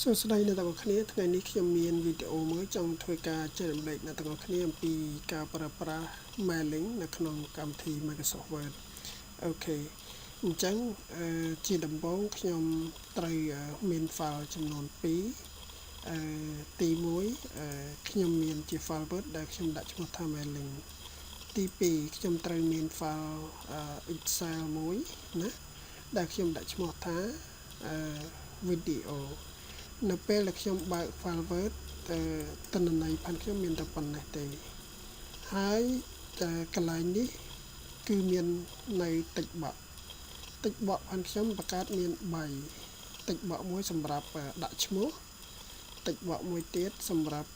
សួស្តីអ្នកទាំងអស់គ្នាថ្ងៃនេះខ្ញុំមានវីដេអូមួយចង់ធ្វើការចែករំលែកអ្នកទាំងអស់គ្នាអំពីការប្រើប្រាស់ mailing នៅក្នុងកម្មវិធី Microsoft Word អូខេអញ្ចឹងជាដំបូងខ្ញុំត្រូវមាន file ចំនួន2ទី1ខ្ញុំមានជា file Word ដែលខ្ញុំដាក់ឈ្មោះថា mailing ទី2ខ្ញុំត្រូវមាន file Excel មួយណាដែលខ្ញុំដាក់ឈ្មោះថា video នៅពេលដែលខ្ញុំបើក file Word ទិន្នន័យផាន់ខ្ញុំមានតែប៉ុណ្ណេះទេហើយកន្លែងនេះគឺមាននៅតិចបក់ផាន់ខ្ញុំបង្កើតមាន3តិចបក់មួយសម្រាប់ដាក់ឈ្មោះតិចបក់មួយទៀតសម្រាប់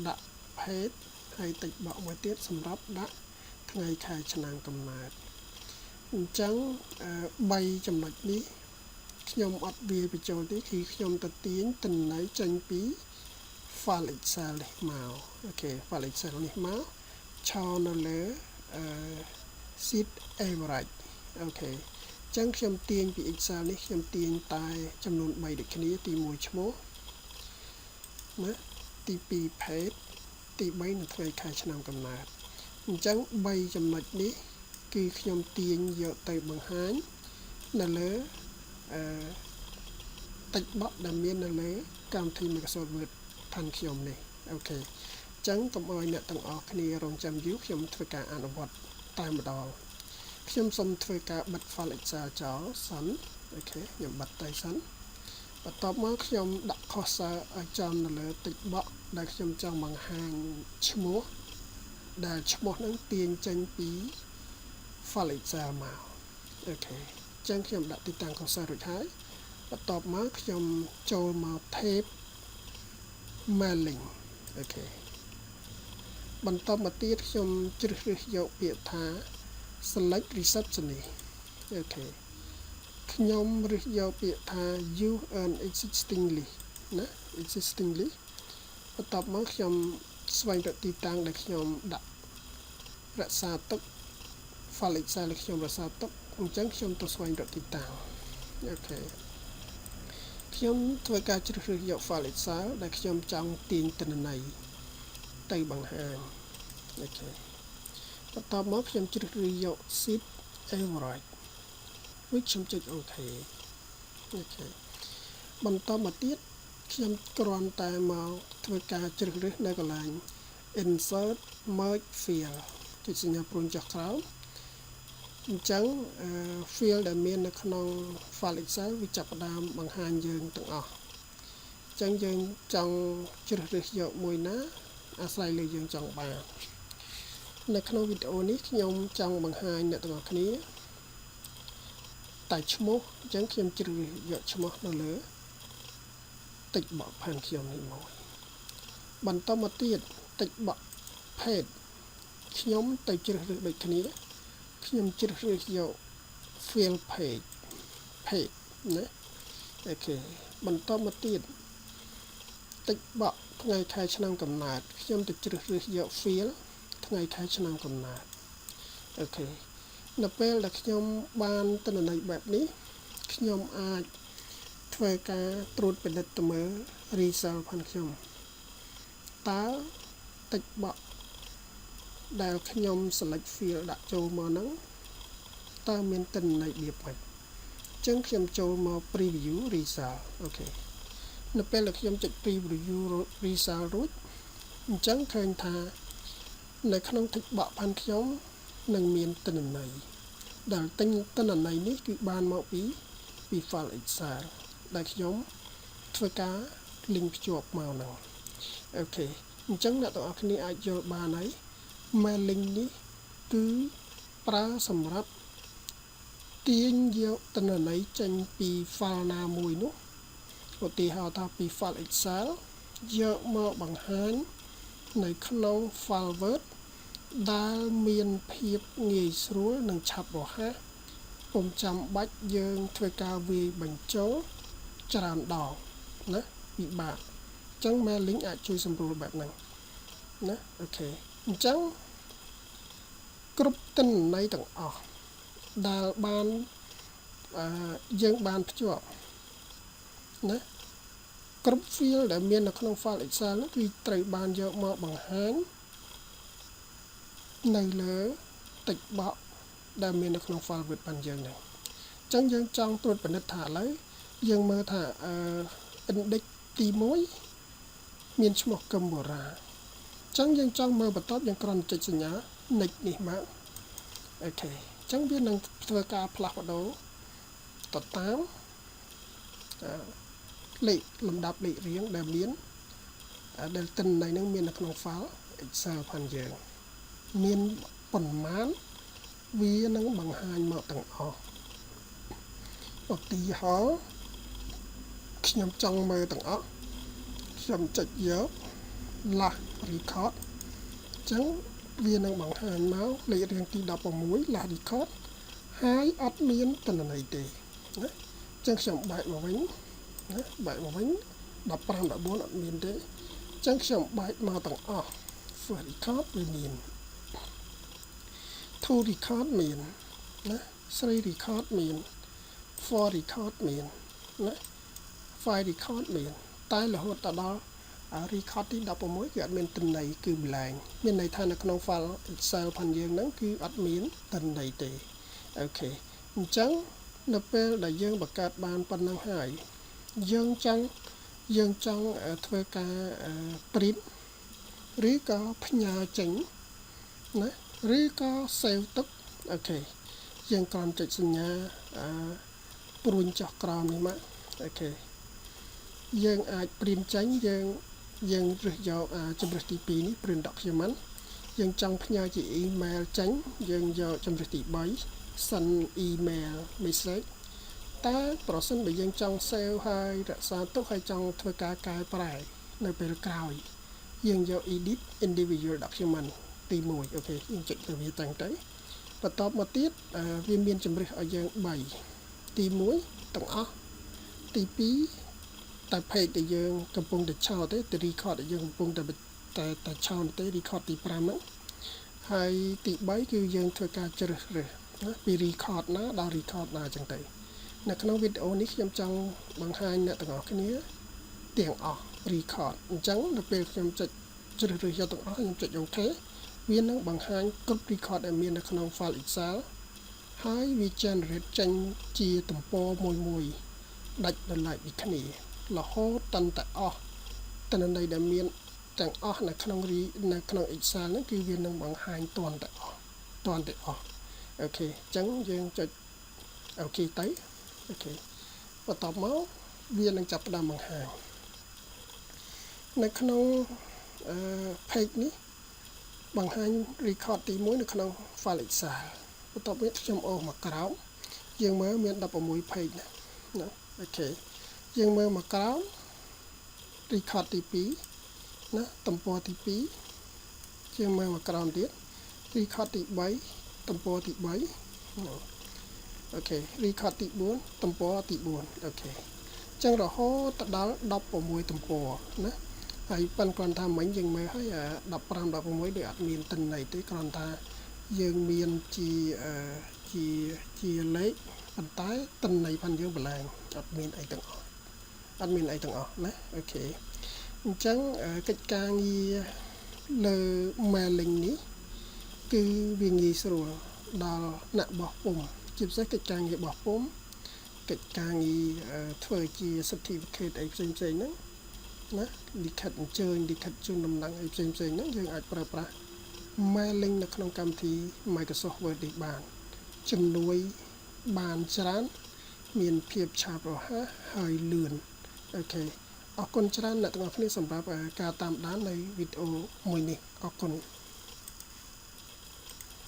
ដាក់ភេទហើយតិចបក់មួយទៀតសម្រាប់ដាក់ថ្ងៃខែឆ្នាំកំណើតអញ្ចឹង3ចំណុចនេះខ្ញុំអត់វាបញ្ចូលទេគឺខ្ញុំទៅទាញទិន្នន័យចេញពី file Excel នេះមកអូខេ file Excel នេះមកឆនៅលើ sheet average អូខេអញ្ចឹងខ្ញុំទាញពី Excel នេះខ្ញុំទាញតែចំនួន3ដូចគ្នាទី1ឈ្មោះណាទី2 page ទី3នៅថ្ងៃខែឆ្នាំកំណើតអញ្ចឹង3ចំណុចនេះគឺខ្ញុំទាញយកទៅបង្ហាញនៅលើតិចបក់ដែលមាននៅលើកម្មវិធី Microsoft Word ផាន់ខ្ញុំនេះអូខេអញ្ចឹងកុំឲ្យអ្នកទាំងអស់គ្នារងចាំយូរខ្ញុំធ្វើការអនុវត្តតែម្ដងខ្ញុំសូមធ្វើការបិទ file Excel ចោលសិនអូខេខ្ញុំបិទទៅសិនបន្ទាប់មកខ្ញុំដាក់ cursor ឲ្យចំនៅលើតិចបក់ដែលខ្ញុំចង់បង្ហាញឈ្មោះដែលឈ្មោះហ្នឹងទាញចេញពី file Excel មកអូខេអញ្ចឹងខ្ញុំដាក់ទីតាំង cursor រួចហើយបន្ទាប់មកខ្ញុំចូលមក tab mailing អូខេបន្តមកទៀតខ្ញុំជ្រើសរើសយកពាក្យថា select receptionist អូខេខ្ញុំរើសយកពាក្យថា use an existing list ណា existing list បន្ទាប់មកខ្ញុំស្វែងរកទីតាំងដែលខ្ញុំដាក់រក្សាទុក file Excel ដែលខ្ញុំរក្សាទុកអញ្ចឹងខ្ញុំទៅស្វែងរកទីតាំងអូខេខ្ញុំធ្វើការជ្រើសរើសយក file Excel ដែលខ្ញុំចង់ទាញទិន្នន័យទៅបង្ហាញអូខេបន្ទាប់មកខ្ញុំជ្រើសរើសយក sheet average រួចខ្ញុំចុច OK អូខេបន្តមកទៀតខ្ញុំគ្រាន់តែមកធ្វើការជ្រើសរើសនៅកន្លែង insert merge field ចុចសញ្ញាព្រួញចុះក្រោមអញ្ចឹងfield ដែលមាននៅក្នុង file Excel វាចាប់ផ្ដើមបង្ហាញយើងទាំងអស់អញ្ចឹងយើងចង់ជ្រើសរើសយកមួយណាអាស្រ័យលើយើងចង់បាននៅក្នុងវីដេអូនេះខ្ញុំចង់បង្ហាញអ្នកទាំងអស់គ្នាតែឈ្មោះអញ្ចឹងខ្ញុំជ្រើសយកឈ្មោះនៅលើតិចបក់ផានខ្ញុំនេះមកបន្តមកទៀតតិចបក់ page ខ្ញុំទៅជ្រើសរើសដូចគ្នាខ្ញុំជ្រើសរើសយក field page ណាអូខេបន្តមកទៀតតិចបក់ថ្ងៃខែឆ្នាំកំណើតខ្ញុំទៅជ្រើសរើសយក field ថ្ងៃខែឆ្នាំកំណើតអូខេនៅពេលដែលខ្ញុំបានទិន្នន័យបែបនេះខ្ញុំអាចធ្វើការត្រួតពិនិត្យទៅមើល result ផងខ្ញុំតើតិចបក់ដែលខ្ញុំ select field ដាក់ចូលមកហ្នឹងតើមានទិន្នន័យរបៀបម៉េចអញ្ចឹងខ្ញុំចូលមក preview result អូខេនៅពេលដែលខ្ញុំចុច preview result រួចអញ្ចឹងឃើញថានៅក្នុងតិចបក់ផាន់ខ្ញុំនឹងមានទិន្នន័យដែលទិន្នន័យនេះគឺបានមកពី file Excel ដែលខ្ញុំធ្វើការ link ភ្ជាប់មកហ្នឹងអូខេអញ្ចឹងអ្នកទាំងអស់គ្នាអាចយល់បានហើយ mailing នេះគឺប្រើសម្រាប់ទាញយកទិន្នន័យចេញពី file ណាមួយនោះឧទាហរណ៍ថាពី file Excel យកមកបង្ហាញនៅក្នុង file Word ដែលមានភាពងាយស្រួលនិងឆាប់រហ័សពុំចាំបាច់យើងធ្វើការវាយបញ្ចូលច្រើនដងណាពិបាកអញ្ចឹង mailing អាចជួយសម្រួលបែបហ្នឹងណាអូខេអញ្ចឹងគ្រប់ទិន្នន័យទាំងអស់ដែលបានយើងបានភ្ជាប់ណា គ្រប់ field ដែលមាននៅក្នុង file Excel នោះគឺត្រូវបានយកមកបង្ហាញនៅលើ text box ដែលមាននៅក្នុង file Word បានយើងហ្នឹងអញ្ចឹងយើងចង់ត្រួតពិនិត្យថាឥឡូវយើងមើលថាindex ទី1មានឈ្មោះកឹមបូរ៉ាអញ្ចឹងយើងចង់មើលបន្ទាប់យើងគ្រាន់តែចុចសញ្ញា next នេះមកអូខេអញ្ចឹងវានឹងធ្វើការផ្លាស់ប្ដូរទៅតាមលេខលំដាប់លេខរៀងដែលមានដែលទិន្នន័យនឹងមាននៅក្នុង file Excel ផងយើងមានប៉ុន្មានវានឹងបង្ហាញមកទាំងអស់ឧទាហរណ៍ខ្ញុំចង់មើលទាំងអស់ខ្ញុំចុចយក last record អញ្ចឹងវានឹងបង្ហាញមកលេខរៀងទី16 last record ហើយអត់មានទិន្នន័យទេណាអញ្ចឹងខ្ញុំបែកមកវិញណាបែកមកវិញ15 14អត់មានទេអញ្ចឹងខ្ញុំបែកមកទាំងអស់ first record វាមាន two record មានណាthree record មានfour record មានណាfive record មានតែរហូតដល់ record ទី16គឺអត់មានទិន្នន័យគឺ blank មានន័យថានៅក្នុង file Excel ផងយើងហ្នឹងគឺអត់មានទិន្នន័យទេអូខេអញ្ចឹងនៅពេលដែលយើងបង្កើតបានប៉ុណ្ណឹងហើយយើងចង់ធ្វើការ print ឬក៏ផ្ញើចេញណាឬក៏ save ទុកអូខេយើងគ្រាន់ចុចសញ្ញាព្រួញចុះក្រោមនេះមកអូខេយើងអាច print ចេញយើងរើសយកជម្រើសទី2នេះ print document យើងចង់ផ្ញើជា email ចេញយើងយកជម្រើសទី3 send email message តែប្រសិនបើយើងចង់ save ហើយរក្សាទុកហើយចង់ធ្វើការកែប្រែនៅពេលក្រោយយើងយក edit individual document ទី1អូខេយើងចុចទៅវាតាំងទៅបន្ទាប់មកទៀតវាមានជម្រើសឲ្យយើង3ទី1ទាំងអស់ទី2តែ page ដែលយើងកំពុងតែឆោតទេ record ដែលយើងកំពុងតែឆោតទេ record ទី5ហ្នឹងហើយទី3គឺយើងធ្វើការជ្រើសរើសណាពី record ណាដល់ record ណាអញ្ចឹងទៅនៅក្នុងវីដេអូនេះខ្ញុំចង់បង្ហាញអ្នកទាំងអស់គ្នាទាំងអស់ record អញ្ចឹងនៅពេលខ្ញុំចុចជ្រើសរើសយកទាំងអស់ខ្ញុំចុច OK វានឹងបង្ហាញគ្រប់ record ដែលមាននៅក្នុង file Excel ហើយវា generate ចេញជាទំព័រមួយដាច់ដោយឡែកពីគ្នារហូតដល់តែអស់ទិន្នន័យដែលមានទាំងអស់នៅក្នុង Excel ហ្នឹងគឺវានឹងបង្ហាញទាន់តែអស់អូខេអញ្ចឹងយើងចុច OK ទៅអូខេបន្ទាប់មកវានឹងចាប់ផ្ដើមបង្ហាញនៅក្នុងpage នេះបង្ហាញ record ទី1នៅក្នុង file Excel បន្ទាប់មកខ្ញុំអូសមកក្រោមយើងមើលមាន16 page ណាអូខេយើងមើលមកក្រោម record ទី2ណាទំព័រទី2យើងមើលមកក្រោមទៀត record ទី3ទំព័រទី3អូខេ record ទី4ទំព័រទី4អូខេអញ្ចឹងរហូតដល់16ទំព័រណាហើយប៉ុន្តែគ្រាន់ថាមិញយើងមើលហើយ15 16ដូចអត់មានទិន្នន័យទេគ្រាន់ថាយើងមានជាលេខប៉ុន្តែទិន្នន័យផងយើងបលែងអត់មានអីទាំងអស់ណាអូខេអញ្ចឹងកិច្ចការងារលើ mailing នេះគឺវាងាយស្រួលដល់អ្នកបោះពុម្ពជាពិសេសកិច្ចការងារបោះពុម្ពកិច្ចការងារធ្វើជា certificate អីផ្សេងៗហ្នឹងណាលិខិតអញ្ជើញលិខិតជូនដំណឹងអីផ្សេងៗហ្នឹងយើងអាចប្រើប្រាស់ mailing នៅក្នុងកម្មវិធី Microsoft Word នេះបានជំនួយបានច្រើនមានភាពឆាប់រហ័សហើយលឿនអូខេអរគុណច្រើនអ្នកទាំងអស់គ្នាសម្រាប់ការតាមដាននៃវីដេអូមួយនេះអរគុណ